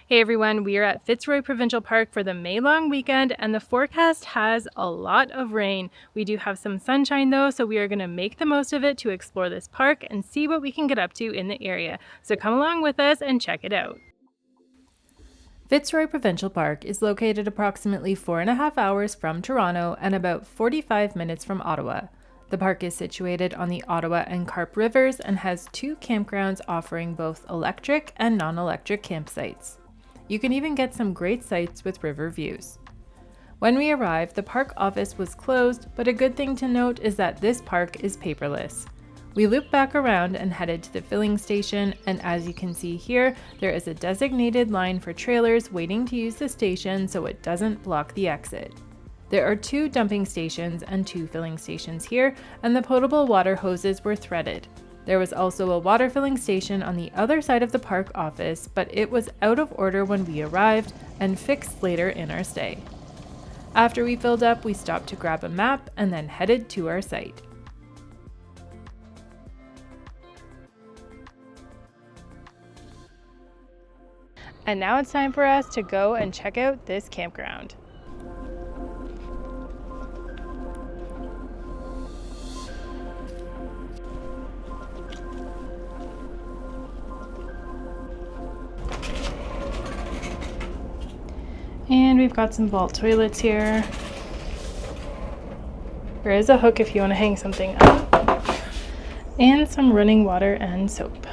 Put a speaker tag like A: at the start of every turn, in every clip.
A: Hey everyone, we are at Fitzroy Provincial Park for the May long weekend and the forecast has a lot of rain. We do have some sunshine though, so we are going to make the most of it to explore this park and see what we can get up to in the area. So come along with us and check it out. Fitzroy Provincial Park is located approximately 4.5 hours from Toronto and about 45 minutes from Ottawa. The park is situated on the Ottawa and Carp Rivers and has 2 campgrounds offering both electric and non-electric campsites. You can even get some great sights with river views. When we arrived, the park office was closed, but a good thing to note is that this park is paperless. We looped back around and headed to the filling station, and as you can see here, there is a designated line for trailers waiting to use the station so it doesn't block the exit. There are 2 dumping stations and 2 filling stations here, and the potable water hoses were threaded. There was also a water filling station on the other side of the park office, but it was out of order when we arrived and fixed later in our stay. After we filled up, we stopped to grab a map and then headed to our site. And now it's time for us to go and check out this campground. And we've got some vault toilets here. There is a hook if you want to hang something up. And some running water and soap.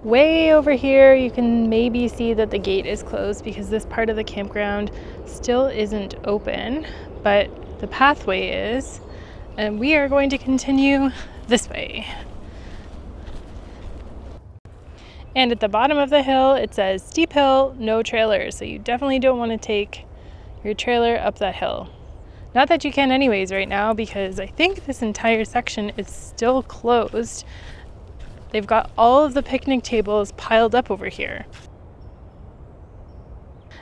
A: Way over here, you can maybe see that the gate is closed because this part of the campground still isn't open, but the pathway is, and we are going to continue this way. And at the bottom of the hill, it says steep hill, no trailers. So you definitely don't want to take your trailer up that hill. Not that you can anyways right now, because I think this entire section is still closed. They've got all of the picnic tables piled up over here.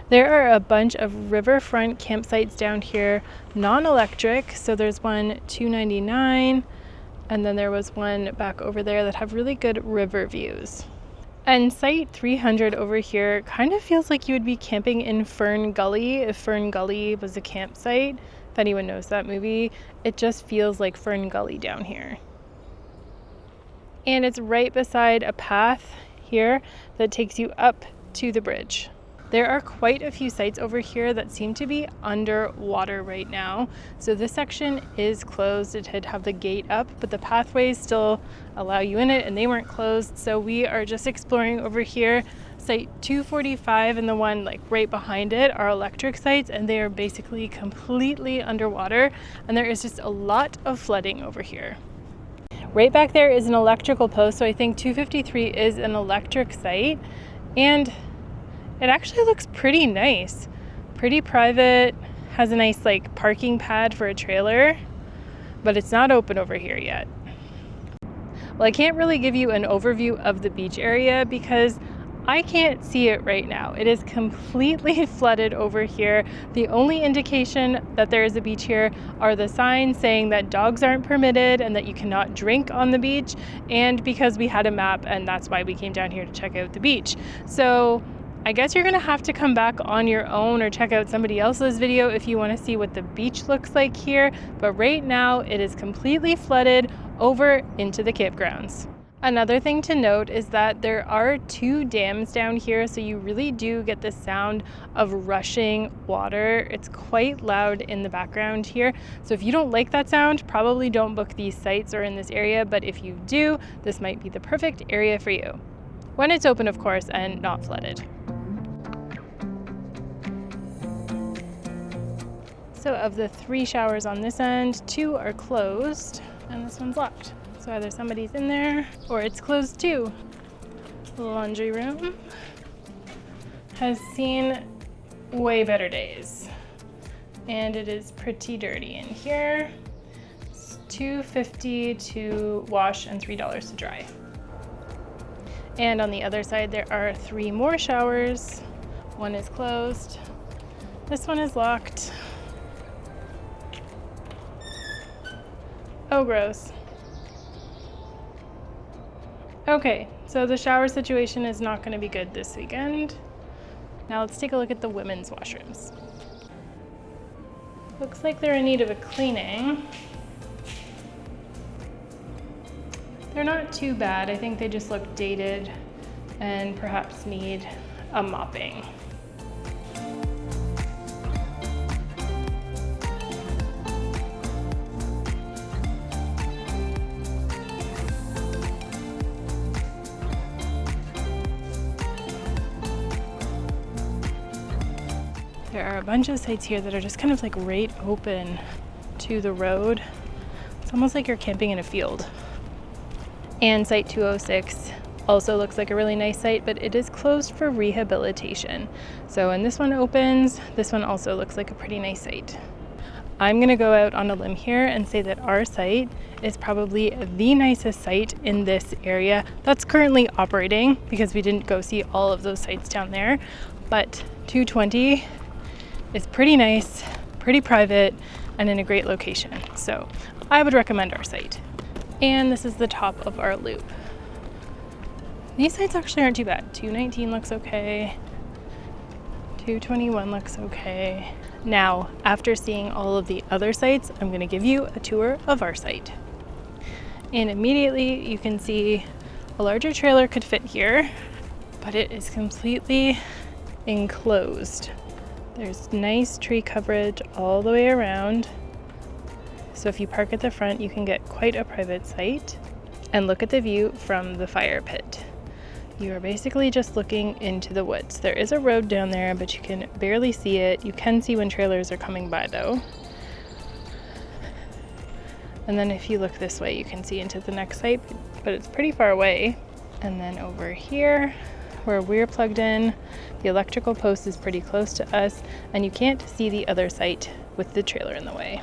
A: There are a bunch of riverfront campsites down here, non-electric. So there's one $2.99, and then there was one back over there that have really good river views. And Site 300 over here kind of feels like you would be camping in Fern Gully if Fern Gully was a campsite. If anyone knows that movie, it just feels like Fern Gully down here. And it's right beside a path here that takes you up to the bridge. There are quite a few sites over here that seem to be underwater right now. So this section is closed. It did have the gate up, but the pathways still allow you in it and they weren't closed. So we are just exploring over here. Site 245 and the one like right behind it are electric sites, and they are basically completely underwater. And there is just a lot of flooding over here. Right back there is an electrical post. So I think 253 is an electric site, and it actually looks pretty nice, pretty private, has a nice like parking pad for a trailer, but it's not open over here yet. Well, I can't really give you an overview of the beach area because I can't see it right now. It is completely flooded over here. The only indication that there is a beach here are the signs saying that dogs aren't permitted and that you cannot drink on the beach, and because we had a map and that's why we came down here to check out the beach. So I guess you're gonna have to come back on your own or check out somebody else's video if you wanna see what the beach looks like here. But right now it is completely flooded over into the campgrounds. Another thing to note is that there are 2 dams down here, so you really do get the sound of rushing water. It's quite loud in the background here. So if you don't like that sound, probably don't book these sites or in this area, but if you do, this might be the perfect area for you. When it's open, of course, and not flooded. So of the 3 showers on this end, 2 are closed and this one's locked. So either somebody's in there or it's closed too. The laundry room has seen way better days, and it is pretty dirty in here. It's $2.50 to wash and $3 to dry. And on the other side there are 3 more showers. One is closed. This one is locked. Oh, gross. Okay, so the shower situation is not going to be good this weekend. Now let's take a look at the women's washrooms. Looks like they're in need of a cleaning. They're not too bad. I think they just look dated and perhaps need a mopping. There are a bunch of sites here that are just kind of like right open to the road. It's almost like you're camping in a field. And site 206 also looks like a really nice site, but it is closed for rehabilitation. So when this one opens, this one also looks like a pretty nice site. I'm gonna go out on a limb here and say that our site is probably the nicest site in this area that's currently operating, because we didn't go see all of those sites down there. But 220 is pretty nice, pretty private, and in a great location. So I would recommend our site. And this is the top of our loop. These sites actually aren't too bad. 219 looks okay. 221 looks okay. Now, after seeing all of the other sites, I'm gonna give you a tour of our site. And immediately you can see a larger trailer could fit here, but it is completely enclosed. There's nice tree coverage all the way around. So if you park at the front, you can get quite a private site. And look at the view from the fire pit. You are basically just looking into the woods. There is a road down there, but you can barely see it. You can see when trailers are coming by though. And then if you look this way, you can see into the next site, but it's pretty far away. And then over here, where we're plugged in, the electrical post is pretty close to us, and you can't see the other site with the trailer in the way.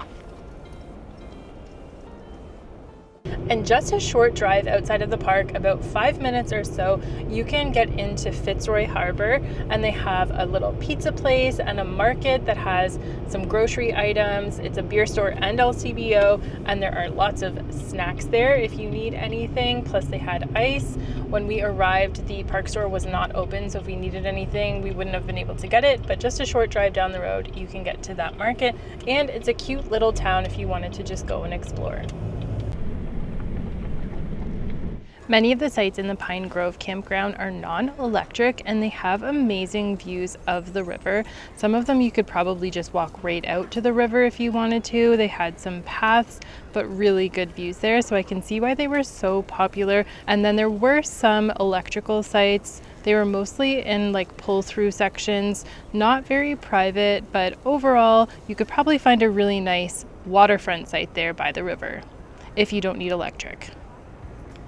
A: And just a short drive outside of the park, about 5 minutes or so, you can get into Fitzroy Harbor, and they have a little pizza place and a market that has some grocery items. It's a beer store and LCBO, and there are lots of snacks there if you need anything. Plus they had ice. When we arrived, the park store was not open, so if we needed anything, we wouldn't have been able to get it. But just a short drive down the road, you can get to that market, and it's a cute little town if you wanted to just go and explore. Many of the sites in the Pine Grove Campground are non-electric, and they have amazing views of the river. Some of them you could probably just walk right out to the river if you wanted to. They had some paths, but really good views there, so I can see why they were so popular. And then there were some electrical sites. They were mostly in like pull-through sections, not very private, but overall you could probably find a really nice waterfront site there by the river if you don't need electric.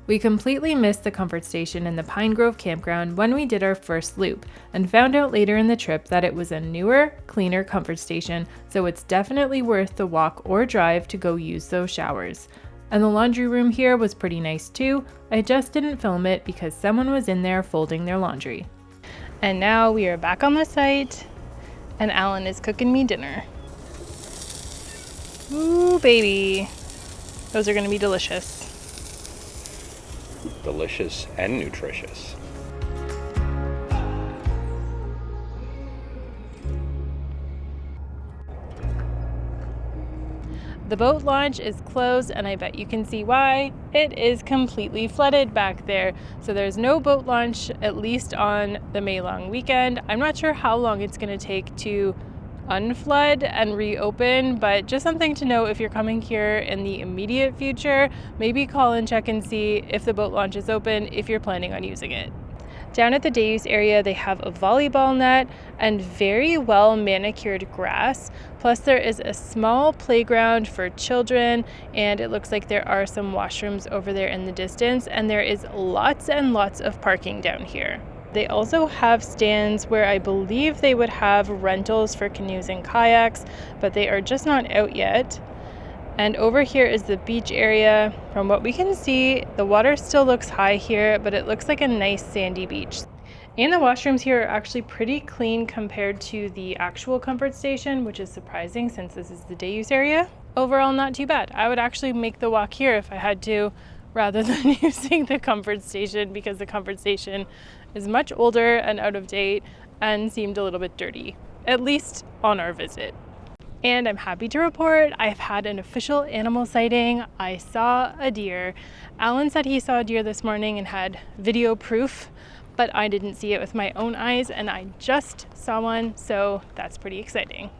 A: We completely missed the comfort station in the Pine Grove Campground when we did our first loop, and found out later in the trip that it was a newer, cleaner comfort station, so it's definitely worth the walk or drive to go use those showers. And the laundry room here was pretty nice too. I just didn't film it because someone was in there folding their laundry. And now we are back on the site, and Alan is cooking me dinner. Ooh, baby. Those are gonna be delicious.
B: Delicious and nutritious.
A: The boat launch is closed, and I bet you can see why. It is completely flooded back there. So there's no boat launch, at least on the May long weekend. I'm not sure how long it's going to take to unflood and reopen, but just something to know if you're coming here in the immediate future. Maybe call and check and see if the boat launch is open if you're planning on using it. Down at the day use area, they have a volleyball net and very well manicured grass. Plus there is a small playground for children, and it looks like there are some washrooms over there in the distance, and there is lots and lots of parking down here. They also have stands where I believe they would have rentals for canoes and kayaks, but they are just not out yet. And over here is the beach area. From what we can see, the water still looks high here, but it looks like a nice sandy beach. And the washrooms here are actually pretty clean compared to the actual comfort station, which is surprising since this is the day use area. Overall, not too bad. I would actually make the walk here if I had to, rather than using the comfort station, because the comfort station is much older and out of date and seemed a little bit dirty, at least on our visit. And I'm happy to report I've had an official animal sighting. I saw a deer. Alan said he saw a deer this morning and had video proof, but I didn't see it with my own eyes, and I just saw one, so that's pretty exciting.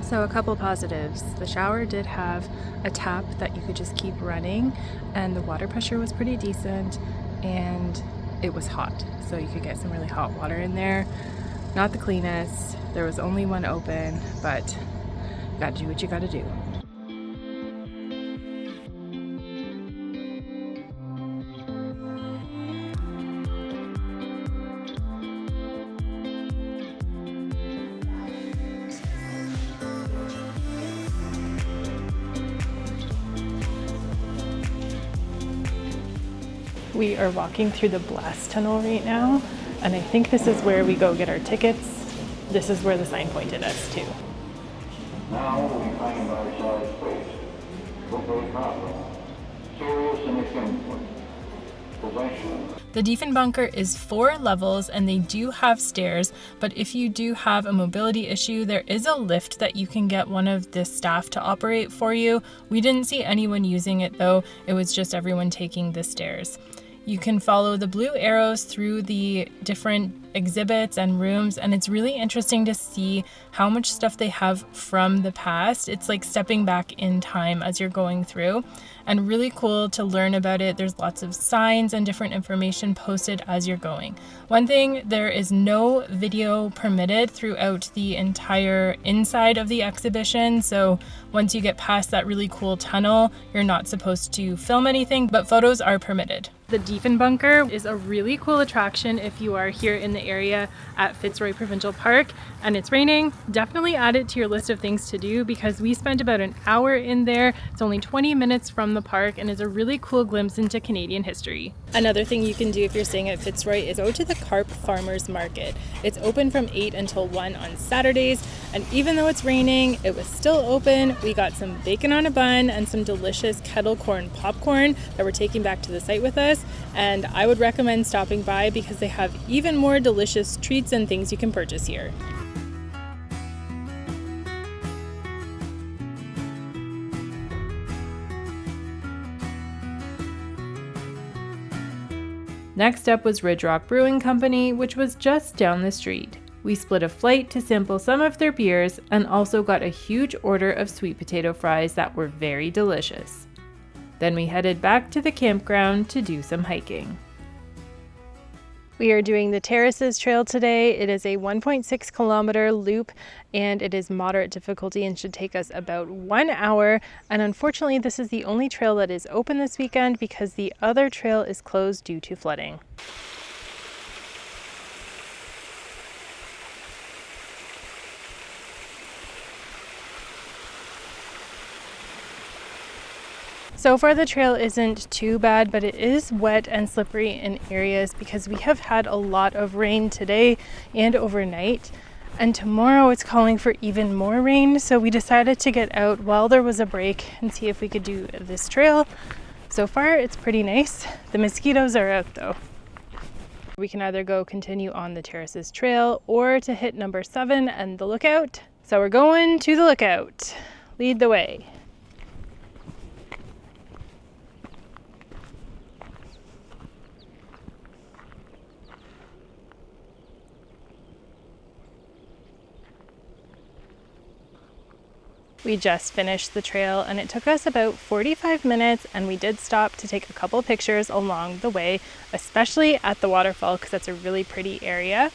A: So a couple positives. The shower did have a tap that you could just keep running, and the water pressure was pretty decent, and it was hot. So you could get some really hot water in there. Not the cleanest. There was only one open, but you gotta do what you gotta do. We are walking through the blast tunnel right now, and I think this is where we go get our tickets. This is where the sign pointed us to.
C: Now we find ourselves faced with a problem, serious and acute possession.
A: The Diefenbunker is 4 levels, and they do have stairs, but if you do have a mobility issue, there is a lift that you can get one of the staff to operate for you. We didn't see anyone using it though, it was just everyone taking the stairs. You can follow the blue arrows through the different exhibits and rooms, and it's really interesting to see how much stuff they have from the past. It's like stepping back in time as you're going through, and really cool to learn about it. There's lots of signs and different information posted as you're going. One thing, there is no video permitted throughout the entire inside of the exhibition, so once you get past that really cool tunnel, you're not supposed to film anything, but photos are permitted. The Diefenbunker is a really cool attraction if you are here in the area at Fitzroy Provincial Park and it's raining. Definitely add it to your list of things to do because we spent about an hour in there. It's only 20 minutes from the park and is a really cool glimpse into Canadian history. Another thing you can do if you're staying at Fitzroy is go to the Carp Farmers Market. It's open from 8 until 1 on Saturdays, and even though it's raining, it was still open. We got some bacon on a bun and some delicious kettle corn popcorn that we're taking back to the site with us, and I would recommend stopping by because they have even more delicious treats and things you can purchase here. Next up was Ridge Rock Brewing Company, which was just down the street. We split a flight to sample some of their beers and also got a huge order of sweet potato fries that were very delicious. Then we headed back to the campground to do some hiking. We are doing the Terraces Trail today. It is a 1.6 kilometer loop and it is moderate difficulty and should take us about 1 hour. And unfortunately, this is the only trail that is open this weekend because the other trail is closed due to flooding. So far the trail isn't too bad, but it is wet and slippery in areas because we have had a lot of rain today and overnight. And tomorrow it's calling for even more rain. So we decided to get out while there was a break and see if we could do this trail. So far it's pretty nice. The mosquitoes are out though. We can either go continue on the Terraces Trail or to hit number 7 and the lookout. So we're going to the lookout. Lead the way. We just finished the trail and it took us about 45 minutes, and we did stop to take a couple pictures along the way, especially at the waterfall because that's a really pretty area.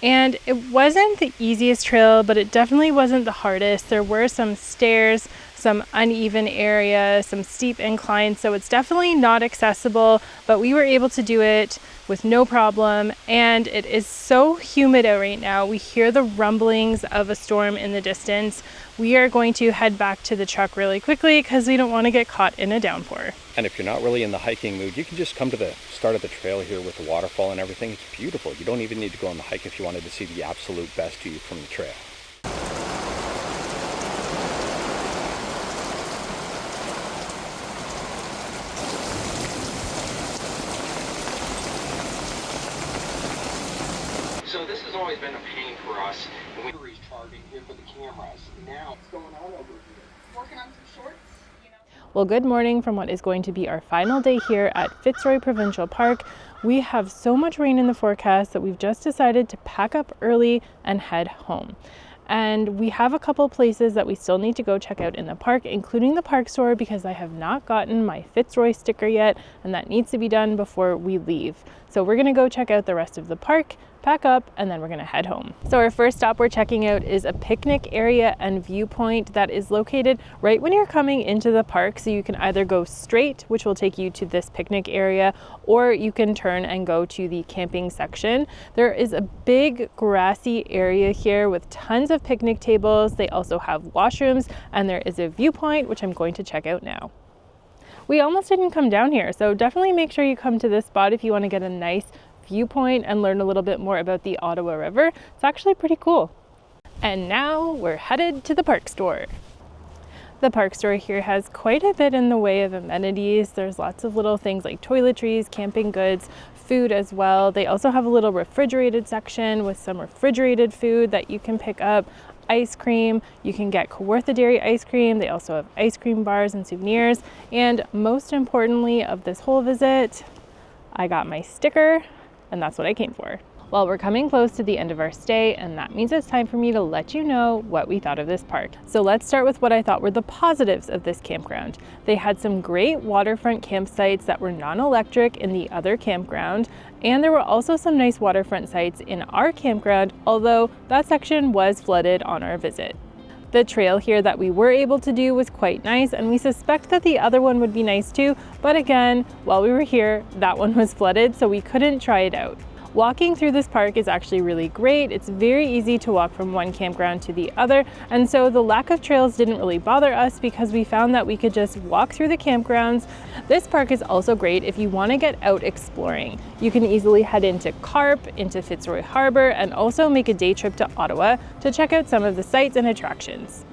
A: And it wasn't the easiest trail, but it definitely wasn't the hardest. There were some stairs, some uneven area, some steep inclines, so it's definitely not accessible, but we were able to do it with no problem. And it is so humid out right now. We hear the rumblings of a storm in the distance. We are going to head back to the truck really quickly because we don't want to get caught in a downpour.
B: And if you're not really in the hiking mood, you can just come to the start of the trail here with the waterfall and everything. It's beautiful. You don't even need to go on the hike if you wanted to see the absolute best view from the trail.
D: So this has always been a pain for us. And we were charging here for the cameras. Now what's going on over here?
E: Working on some shorts.
A: Well, good morning from what is going to be our final day here at Fitzroy Provincial Park. We have so much rain in the forecast that we've just decided to pack up early and head home. And we have a couple places that we still need to go check out in the park, including the park store, because I have not gotten my Fitzroy sticker yet, and that needs to be done before we leave. So we're gonna go check out the rest of the park, pack up, and then we're gonna head home. So our first stop we're checking out is a picnic area and viewpoint that is located right when you're coming into the park. So you can either go straight, which will take you to this picnic area, or you can turn and go to the camping section. There is a big grassy area here with tons of picnic tables. They also have washrooms, and there is a viewpoint, which I'm going to check out now. We almost didn't come down here, so definitely make sure you come to this spot if you want to get a nice viewpoint and learn a little bit more about the Ottawa River. It's actually pretty cool. And now we're headed to the park store. The park store here has quite a bit in the way of amenities. There's lots of little things like toiletries, camping goods, food as well. They also have a little refrigerated section with some refrigerated food that you can pick up. Ice cream, you can get Kawartha Dairy ice cream. They also have ice cream bars and souvenirs. And most importantly of this whole visit, I got my sticker, and that's what I came for. Well, we're coming close to the end of our stay, and that means it's time for me to let you know what we thought of this park. So let's start with what I thought were the positives of this campground. They had some great waterfront campsites that were non-electric in the other campground, and there were also some nice waterfront sites in our campground, although that section was flooded on our visit. The trail here that we were able to do was quite nice, and we suspect that the other one would be nice too, but again, while we were here, that one was flooded, so we couldn't try it out. Walking through this park is actually really great. It's very easy to walk from one campground to the other, and so the lack of trails didn't really bother us because we found that we could just walk through the campgrounds. This park is also great if you want to get out exploring. You can easily head into Carp, into Fitzroy Harbor, and also make a day trip to Ottawa to check out some of the sites and attractions.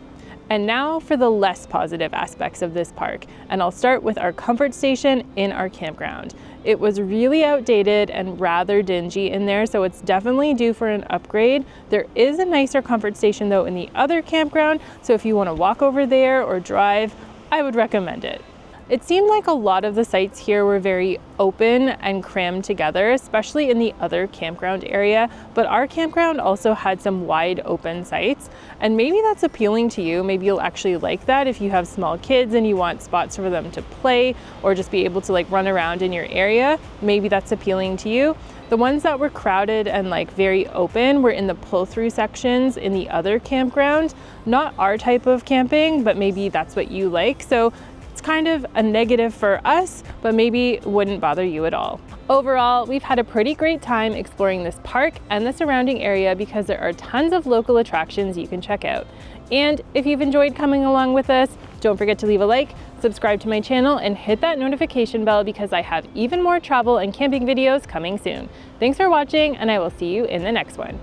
A: And now for the less positive aspects of this park, and I'll start with our comfort station in our campground. It was really outdated and rather dingy in there, so it's definitely due for an upgrade. There is a nicer comfort station though in the other campground, so if you want to walk over there or drive, I would recommend it. It seemed like a lot of the sites here were very open and crammed together, especially in the other campground area, but our campground also had some wide open sites, and maybe that's appealing to you. Maybe you'll actually like that if you have small kids and you want spots for them to play or just be able to like run around in your area. Maybe that's appealing to you. The ones that were crowded and like very open were in the pull-through sections in the other campground. Not our type of camping, but maybe that's what you like. So it's kind of a negative for us, but maybe wouldn't bother you at all. Overall, we've had a pretty great time exploring this park and the surrounding area because there are tons of local attractions you can check out. And if you've enjoyed coming along with us, don't forget to leave a like, subscribe to my channel, and hit that notification bell because I have even more travel and camping videos coming soon. Thanks for watching, and I will see you in the next one.